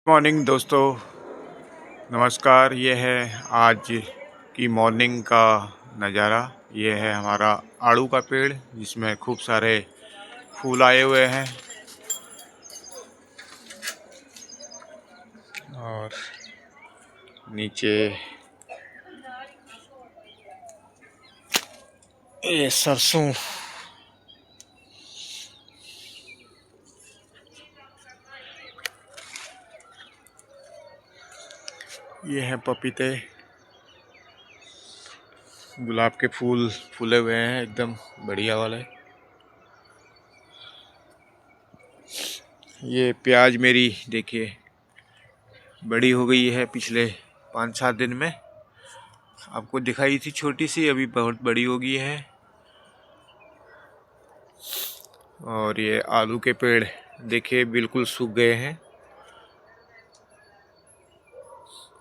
Morning दोस्तों, नमस्कार। ये है आज की मॉर्निंग का नज़ारा। ये है हमारा आड़ू का पेड़ जिसमें खूब सारे फूल आए हुए हैं और नीचे ये सरसों। ये है पपीते, गुलाब के फूल फूले हुए हैं एकदम बढ़िया वाले। ये प्याज मेरी देखिए बड़ी हो गई है पिछले 5-7 दिन में। आपको दिखाई थी छोटी सी, अभी बहुत बड़ी हो गई है। और ये आलू के पेड़ देखिए बिल्कुल सूख गए हैं।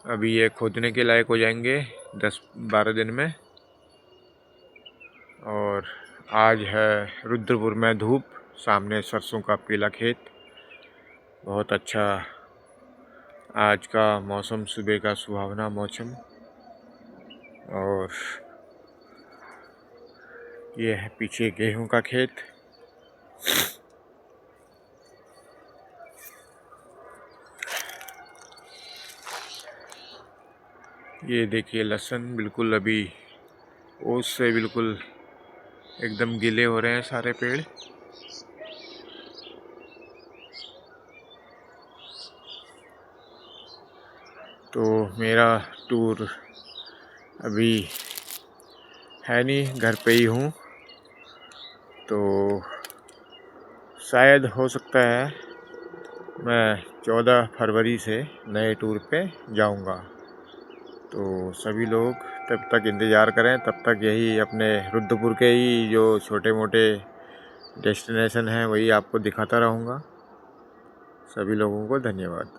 अभी ये खोदने के लायक हो जाएंगे 10-12 दिन में। और आज है रुद्रपुर में धूप, सामने सरसों का पीला खेत। बहुत अच्छा आज का मौसम, सुबह का सुहावना मौसम। और ये है पीछे गेहूं का खेत। ये देखिए लहसुन बिल्कुल अभी ओस से बिल्कुल एकदम गीले हो रहे हैं सारे पेड़। तो मेरा टूर अभी है नहीं, घर पे ही हूँ। तो शायद हो सकता है मैं 14 फरवरी से नए टूर पे जाऊंगा। तो सभी लोग तब तक इंतज़ार करें। तब तक यही अपने रुद्रपुर के ही जो छोटे मोटे डेस्टिनेशन हैं वही आपको दिखाता रहूँगा। सभी लोगों को धन्यवाद।